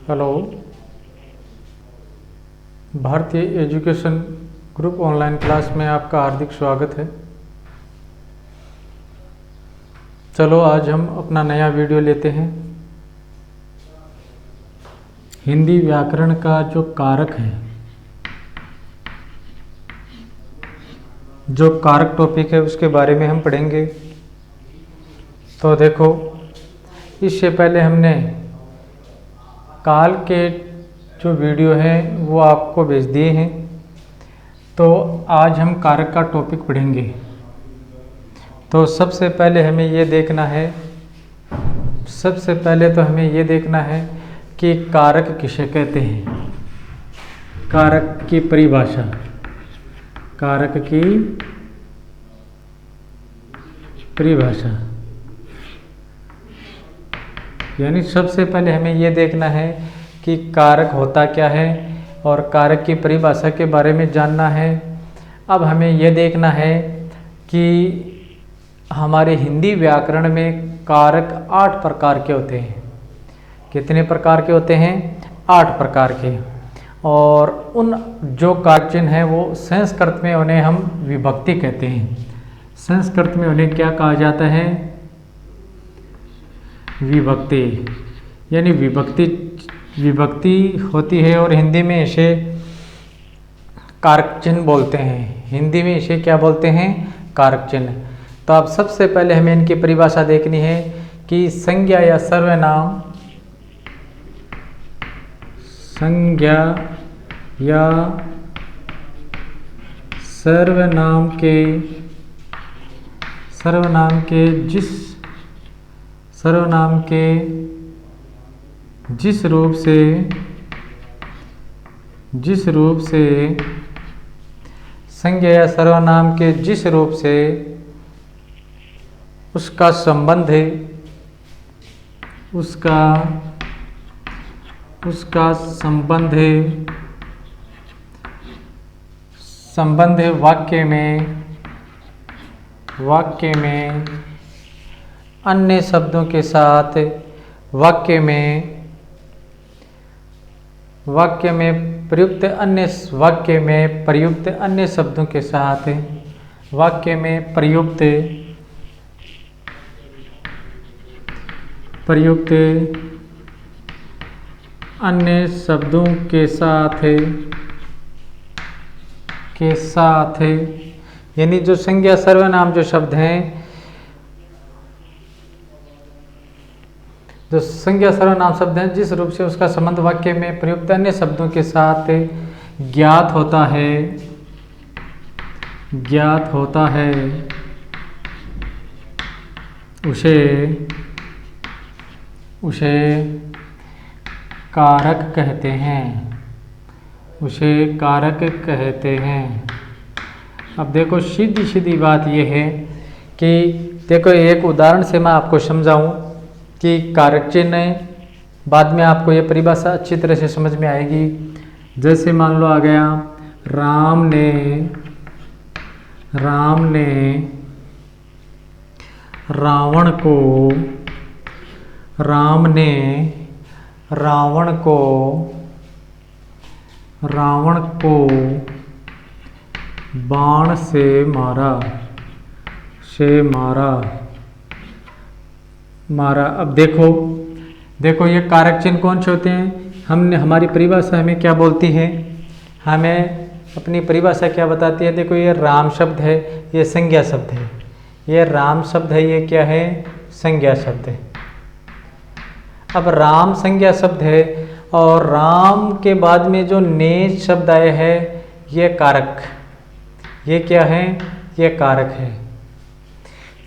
Hello. भारतीय education group online class में आपका हार्दिक स्वागत है। चलो आज हम अपना नया वीडियो लेते हैं। हिंदी व्याकरण का जो कारक है, जो कारक टॉपिक है उसके बारे में हम पढ़ेंगे। तो देखो, इससे पहले हमने काल के जो वीडियो हैं वो आपको भेज दिए हैं। तो आज हम कारक का टॉपिक पढ़ेंगे। तो सबसे पहले हमें ये देखना है कि कारक किसे कहते हैं। कारक की परिभाषा, कारक की परिभाषा यानी सबसे पहले हमें ये देखना है कि कारक होता क्या है और कारक की परिभाषा के बारे में जानना है। अब हमें ये देखना है कि हमारे हिंदी व्याकरण में कारक 8 प्रकार के होते हैं। कितने प्रकार के होते हैं? 8 प्रकार के। और उन जो कारक चिन्ह हैं वो संस्कृत में उन्हें हम विभक्ति कहते हैं। संस्कृत में उन्हें क्या कहा जाता है? विभक्ति। यानी विभक्ति होती है और हिंदी में इसे कारक चिन्ह बोलते हैं। हिंदी में इसे क्या बोलते हैं? कारक चिन्ह। तो अब सबसे पहले हमें इनकी परिभाषा देखनी है कि संज्ञा या सर्वनाम, संज्ञा या सर्वनाम के जिस रूप से संज्ञा या सर्वनाम के जिस रूप से उसका संबंध है, उसका संबंध है वाक्य में अन्य शब्दों के साथ, वाक्य में प्रयुक्त अन्य शब्दों के साथ, वाक्य में प्रयुक्त अन्य शब्दों के साथ यानी जो संज्ञा सर्वनाम जो शब्द हैं, जो संज्ञा सर्वनाम शब्द हैं जिस रूप से उसका संबंध वाक्य में प्रयुक्त अन्य शब्दों के साथ ज्ञात होता है उसे कारक कहते हैं। अब देखो, सीधी बात यह है कि देखो, एक उदाहरण से मैं आपको समझाऊं कि कारक चिन्ह, बाद में आपको ये परिभाषा अच्छी तरह से समझ में आएगी। जैसे मान लो आ गया, राम ने रावण को बाण से मारा। अब देखो ये कारक चिन्ह कौन से होते हैं? हमारी परिभाषा हमें क्या बोलती है? हमें अपनी परिभाषा क्या बताती है? देखो, ये राम शब्द है, ये संज्ञा शब्द है। ये राम शब्द है, ये क्या है? संज्ञा शब्द है। अब राम संज्ञा शब्द है और राम के बाद में जो ने शब्द आए हैं, ये कारक, ये क्या है? ये कारक है,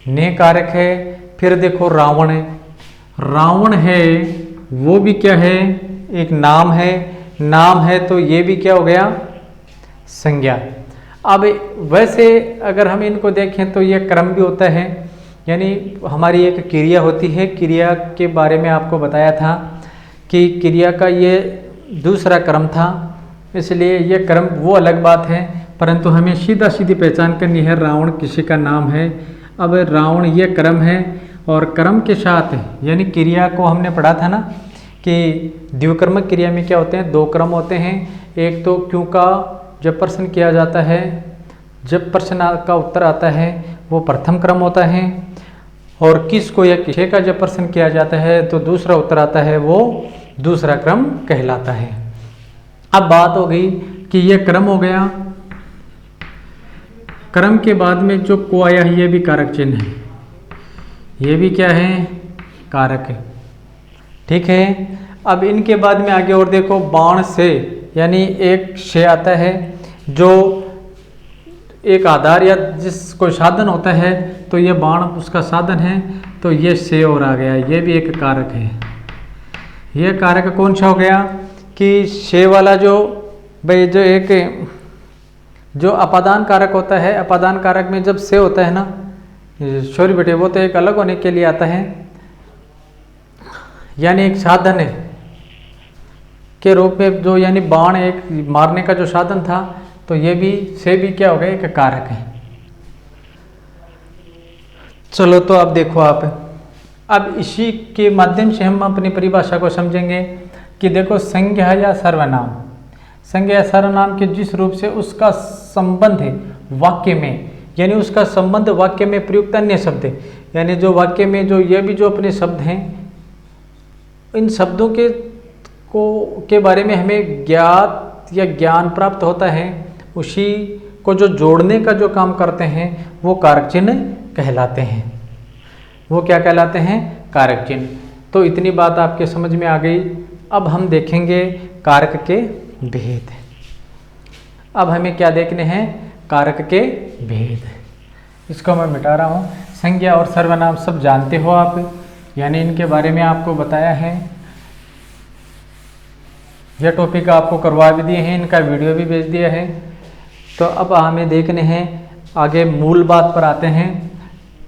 ने कारक है। फिर देखो, रावण है, वो भी क्या है? एक नाम है, तो ये भी क्या हो गया? संज्ञा। अब वैसे अगर हम इनको देखें तो ये क्रम भी होता है, यानी हमारी एक क्रिया होती है। क्रिया के बारे में आपको बताया था कि क्रिया का ये दूसरा क्रम था, इसलिए ये क्रम वो अलग बात है, परंतु हमें सीधी पहचान करनी है। रावण किसी का नाम है। अब रावण ये क्रम है और क्रम के साथ यानी क्रिया को हमने पढ़ा था ना कि द्विकर्मक क्रिया में क्या होते हैं, दो क्रम होते हैं। एक तो क्यों का जब प्रश्न किया जाता है, जब प्रश्न का उत्तर आता है वो प्रथम क्रम होता है, और किस को या किसे का जब प्रश्न किया जाता है तो दूसरा उत्तर आता है वो दूसरा क्रम कहलाता है। अब बात हो गई कि ये क्रम हो गया, क्रम के बाद में जो को आया है ये भी कारक चिन्ह है, ये भी क्या है, कारक है। ठीक है, अब इनके बाद में आगे और देखो, बाण से यानी एक से आता है, जो एक आधार या जिस कोई साधन होता है तो ये बाण उसका साधन है, तो ये से और आ गया, ये भी एक कारक है। ये कारक कौन सा हो गया कि से वाला जो भाई जो एक जो अपादान कारक होता है, अपादान कारक में जब से होता है ना, सॉरी बेटे वो तो एक अलग होने के लिए आता है, यानी एक साधन है के रूप में जो, यानी बाण एक मारने का जो साधन था, तो ये भी से भी क्या हो गया, एक कारक है। चलो तो अब देखो आप, अब इसी के माध्यम से हम अपनी परिभाषा को समझेंगे कि देखो संज्ञा या सर्वनाम, संज्ञा या सर्वनाम के जिस रूप से उसका संबंध है वाक्य में, यानी उसका संबंध वाक्य में प्रयुक्त अन्य शब्द है, यानी जो वाक्य में जो ये भी जो अपने शब्द हैं, इन शब्दों के बारे में हमें ज्ञात या ज्ञान प्राप्त होता है, उसी को जो जोड़ने का जो काम करते हैं वो कारक चिन्ह कहलाते हैं। वो क्या कहलाते हैं, कारक चिन्ह। तो इतनी बात आपके समझ में आ गई। अब हम देखेंगे कारक के भेद। अब हमें क्या देखने हैं, कारक के भेद। इसको मैं मिटा रहा हूँ। संज्ञा और सर्वनाम सब जानते हो आप, यानी इनके बारे में आपको बताया है, यह टॉपिक आपको करवा भी दिए हैं, इनका वीडियो भी भेज दिया है। तो अब हमें देखने हैं, आगे मूल बात पर आते हैं,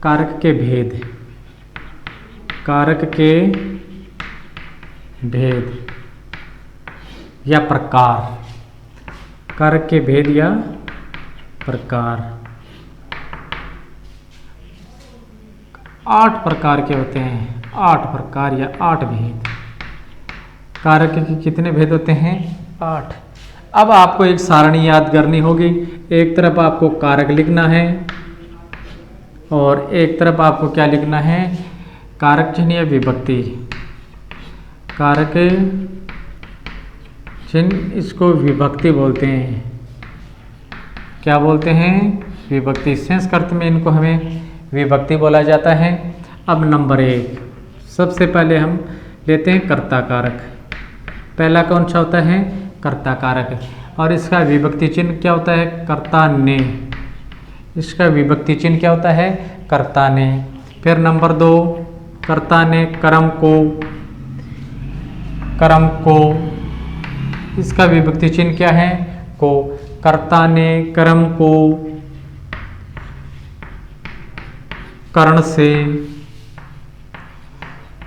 कारक के भेद। कारक के भेद या प्रकार, कारक के भेद या प्रकार 8 प्रकार के होते हैं, 8 प्रकार या 8 भेद। कारक के कितने भेद होते हैं, 8। अब आपको एक सारणी याद करनी होगी। एक तरफ आपको कारक लिखना है और एक तरफ आपको क्या लिखना है, कारक चिन्ह या विभक्ति। कारक चिन्ह, इसको विभक्ति बोलते हैं। क्या बोलते हैं, विभक्ति। संस्कृत में इनको हमें विभक्ति बोला जाता है। अब नंबर 1, सबसे पहले हम लेते हैं कर्ता कारक। पहला कौन सा होता है, कर्ता कारक, और इसका विभक्ति चिन्ह क्या होता है, कर्ता ने। इसका विभक्ति चिन्ह क्या होता है, कर्ता ने। फिर नंबर 2, कर्ता ने कर्म को, कर्म को, इसका विभक्ति चिन्ह क्या है, को। कर्ता ने कर्म को कर्ण से,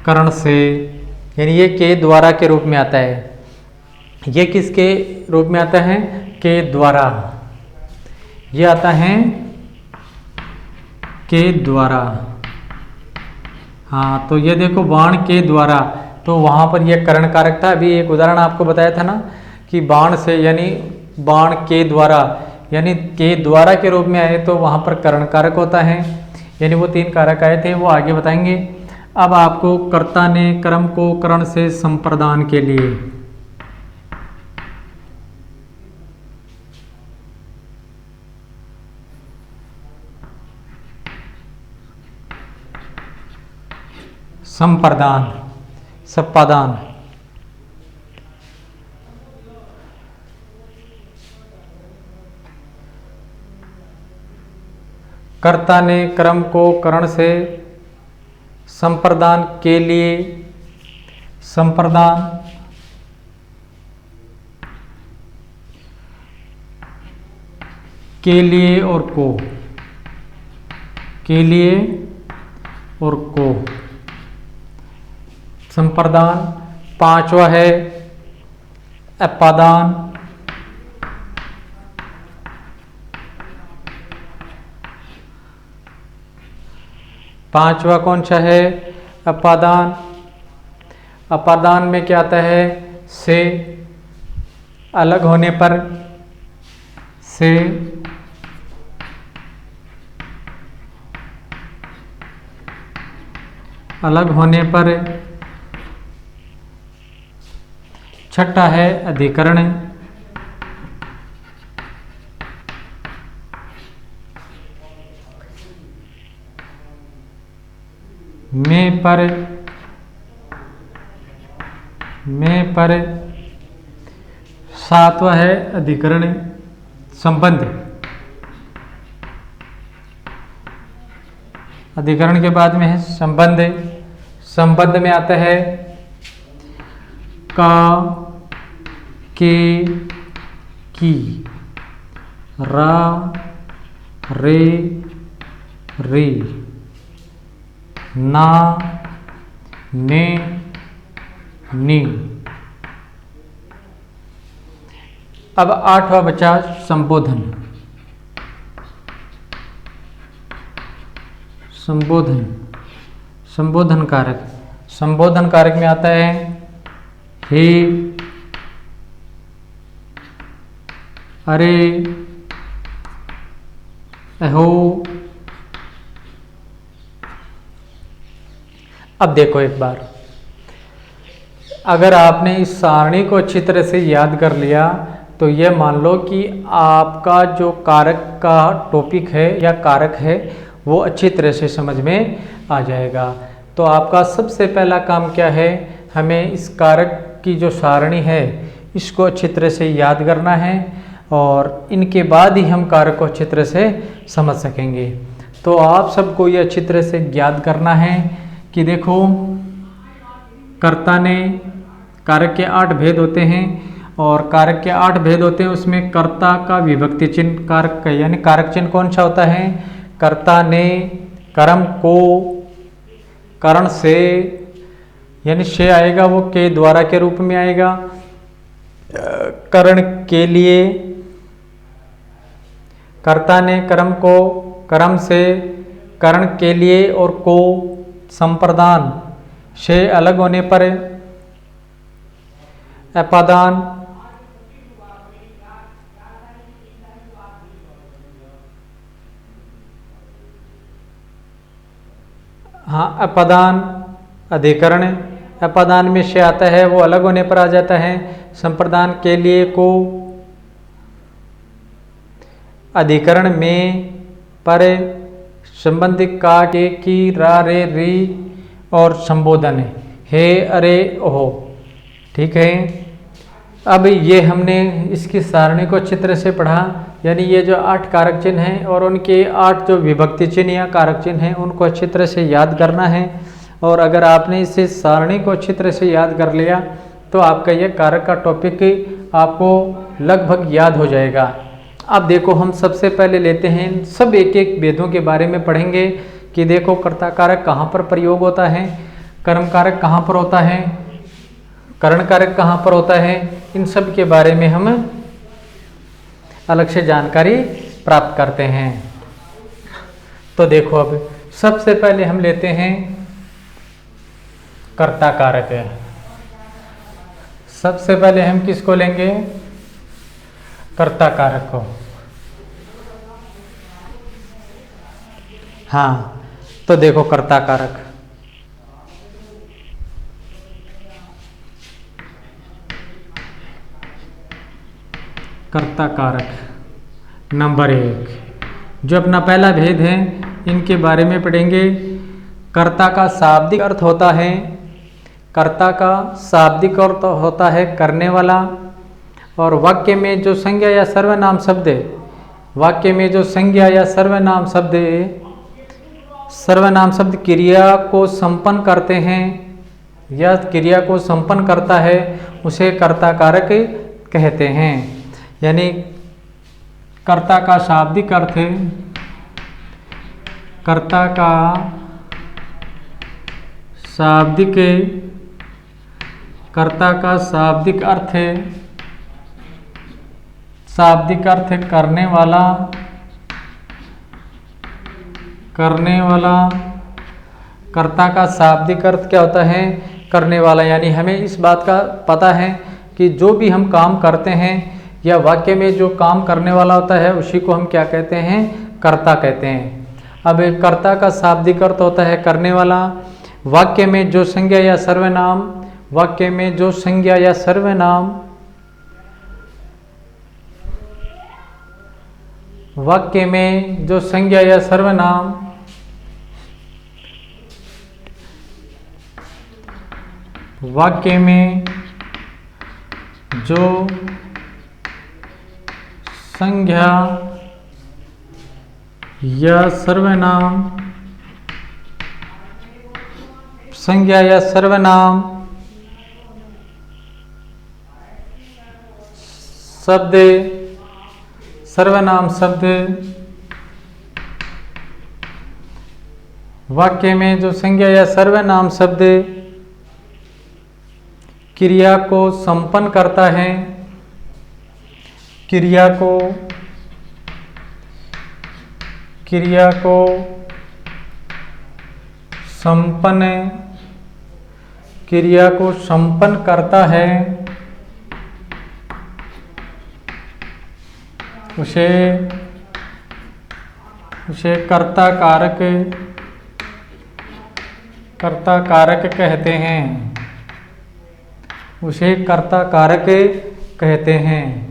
कर्ण से, यानी ये के द्वारा के रूप में आता है। ये किसके रूप में आता है, के द्वारा। ये आता है के द्वारा। हाँ, तो ये देखो बाण के द्वारा, तो वहाँ पर ये कर्ण कारक था। अभी एक उदाहरण आपको बताया था ना कि बाण से, यानी बाण के द्वारा, यानी के द्वारा के रूप में आए तो वहाँ पर कर्ण कारक होता है। यानी वो 3 कारक आए थे, वो आगे बताएंगे। अब आपको कर्ता ने कर्म को कर्ण से संप्रदान के लिए, संप्रदान, संपादान, कर्ता ने कर्म को कर्ण से संप्रदान के लिए, संप्रदान के लिए और को, के लिए और को, संप्रदान। 5वां है अपादान, 5वां कौन सा है, अपादान। अपादान में क्या आता है? से अलग होने पर, से अलग होने पर। छठा है अधिकरण। में पर। सातवां है अधिकरण संबंध। अधिकरण के बाद में है संबंध। संबंध में आता है का, के, की, रा, रे, रे, ना, ने, नी। अब आठवां बचा संबोधन। संबोधन, संबोधन कारक। संबोधन कारक में आता है हे, अरे, अहो। अब देखो एक बार, अगर आपने इस सारणी को अच्छी तरह से याद कर लिया तो ये मान लो कि आपका जो कारक का टॉपिक है या कारक है वो अच्छी तरह से समझ में आ जाएगा। तो आपका सबसे पहला काम क्या है? हमें इस कारक की जो सारणी है इसको अच्छी तरह से याद करना है और इनके बाद ही हम कारक को अच्छी तरह से समझ सकेंगे। तो आप सबको ये अच्छी तरह से याद करना है कि देखो, कर्ता ने, कारक के 8 भेद होते हैं और कारक के 8 भेद होते हैं, उसमें कर्ता का विभक्ति चिन्ह कारक का यानी कारक चिन्ह कौन सा होता है? कर्ता ने, कर्म को, करण से यानी से आएगा वो के द्वारा के रूप में आएगा। करण के लिए, कर्ता ने कर्म को, कर्म से, करण के लिए और को संप्रदान से अलग होने पर अपादान। हाँ, अपादान अधिकरण। अपादान में से आता है वो अलग होने पर आ जाता है। संप्रदान के लिए को, अधिकरण में पर, संबंधी का, के, की, रा, रे, री और संबोधन हे, अरे, ओहो। ठीक है। अब ये हमने इसकी सारणी को अच्छी तरह से पढ़ा, यानी ये जो 8 कारक चिन्ह हैं और उनके 8 जो विभक्ति चिन्ह या कारक चिन्ह हैं उनको अच्छी तरह से याद करना है। और अगर आपने इसे सारणी को अच्छी तरह से याद कर लिया तो आपका ये कारक का टॉपिक आपको लगभग याद हो जाएगा। अब देखो, हम सबसे पहले लेते हैं, सब एक एक भेदों के बारे में पढ़ेंगे कि देखो कर्ता कारक कहाँ पर प्रयोग होता है, कर्म कारक कहाँ पर होता है, करण कारक कहाँ पर होता है। इन सब के बारे में हम अलग से जानकारी प्राप्त करते हैं। तो देखो, अब सबसे पहले हम लेते हैं कर्ता कारक है। सबसे पहले हम किसको लेंगे? कर्ता कारक को। हाँ, तो देखो कर्ता कारक, कर्ता कारक नंबर 1 जो अपना पहला भेद है इनके बारे में पढ़ेंगे। कर्ता का शाब्दिक अर्थ होता है, कर्ता का शाब्दिक अर्थ होता है करने वाला। और वाक्य में जो संज्ञा या सर्वनाम शब्द है, वाक्य में जो संज्ञा या सर्वनाम शब्द सर्वनाम शब्द क्रिया को संपन्न करते हैं या क्रिया को संपन्न करता है उसे कर्ता कारक कहते हैं। यानी कर्ता का शाब्दिक अर्थ है, कर्ता का शाब्दिक, कर्ता का शाब्दिक अर्थ है, शाब्दिक अर्थ करने वाला, करने वाला। कर्ता का शाब्दिक अर्थ क्या होता है? करने वाला, यानी हमें इस बात का पता है कि जो भी हम काम करते हैं या वाक्य में जो काम करने वाला होता है उसी को हम क्या कहते हैं, कर्ता कहते हैं। अब एक कर्ता का शाब्दिक अर्थ होता है करने वाला। वाक्य में जो संज्ञा या सर्वनाम, वाक्य में जो संज्ञा या सर्वनाम, वाक्य में जो संज्ञा या सर्वनाम, वाक्य में जो संज्ञा या सर्वनाम, संज्ञा या सर्वनाम, शब्द, सर्वनाम शब्द, वाक्य में जो संज्ञा या सर्वनाम शब्द क्रिया को संपन्न करता है, क्रिया को संपन्न, क्रिया को संपन्न करता है, उसे कर्ता कारक कहते हैं, उसे कर्ता कारक कहते हैं।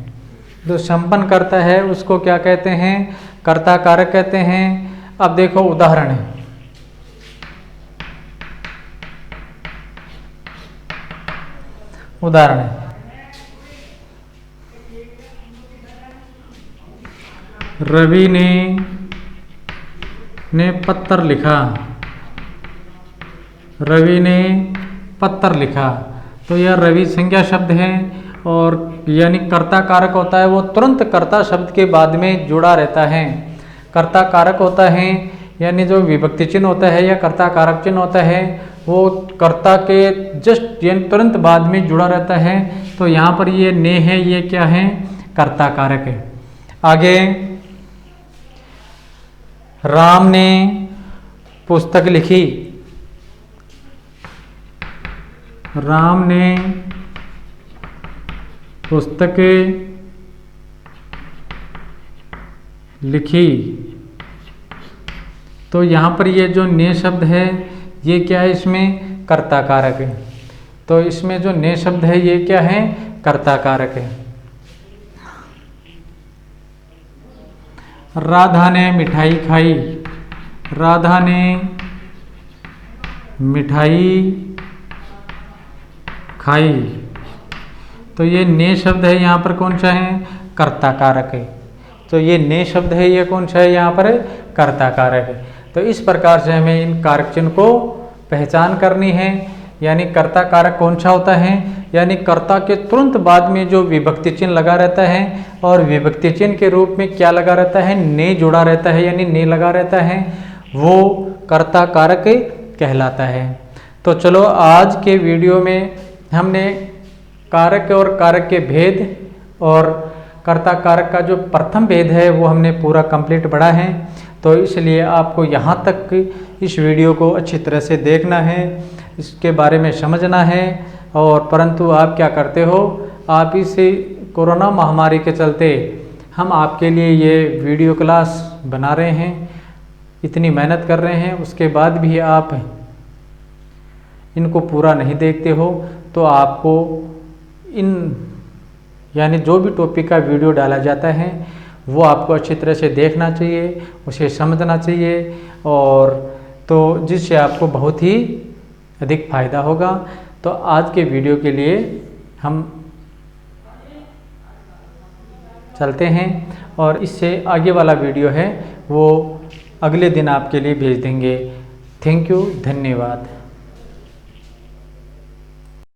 जो संपन्न करता है उसको क्या कहते हैं, कर्ता कारक कहते हैं। अब देखो उदाहरण है, उदाहरण है, रवि ने पत्र लिखा, रवि ने पत्र लिखा। तो यह रवि संज्ञा शब्द है और यानी कर्ता कारक होता है, वो तुरंत कर्ता शब्द के बाद में जुड़ा रहता है। कर्ता कारक होता है यानी जो विभक्ति चिन्ह होता है या कर्ता कारक चिन्ह होता है वो कर्ता के जस्ट यानी तुरंत बाद में जुड़ा रहता है। तो यहाँ पर ये ने है, ये क्या है, कर्ता कारक है। आगे, राम ने पुस्तक लिखी, राम ने पुस्तक लिखी। तो यहाँ पर ये जो ने शब्द है ये क्या है, इसमें कर्ता कारक है। तो इसमें जो ने शब्द है ये क्या है, कर्ता कारक है। राधा ने मिठाई खाई, राधा ने मिठाई खाई। तो ये ने शब्द है यहाँ पर कौन सा है, कर्ता कारक है। तो ये ने शब्द है ये कौन सा है, यहाँ पर कर्ता कारक है। तो इस प्रकार से हमें इन कारक चिन्ह को पहचान करनी है। यानी कर्ता कारक कौन सा होता है, यानी कर्ता के तुरंत बाद में जो विभक्ति चिन्ह लगा रहता है और विभक्ति चिन्ह के रूप में क्या लगा रहता है, ने जुड़ा रहता है यानी ने लगा रहता है, वो कर्ता कारक कहलाता है। तो चलो आज के वीडियो में हमने कारक और कारक के भेद और कर्ता कारक का जो प्रथम भेद है वो हमने पूरा कंप्लीट पढ़ा है। तो इसलिए आपको यहाँ तक इस वीडियो को अच्छी तरह से देखना है, इसके बारे में समझना है। और परंतु आप क्या करते हो, आप इस कोरोना महामारी के चलते हम आपके लिए ये वीडियो क्लास बना रहे हैं, इतनी मेहनत कर रहे हैं, उसके बाद भी आप इनको पूरा नहीं देखते हो। तो आपको इन यानी जो भी टॉपिक का वीडियो डाला जाता है वो आपको अच्छी तरह से देखना चाहिए, उसे समझना चाहिए, और तो जिससे आपको बहुत ही अधिक फायदा होगा। तो आज के वीडियो के लिए हम चलते हैं और इससे आगे वाला वीडियो है वो अगले दिन आपके लिए भेज देंगे। थैंक यू, धन्यवाद।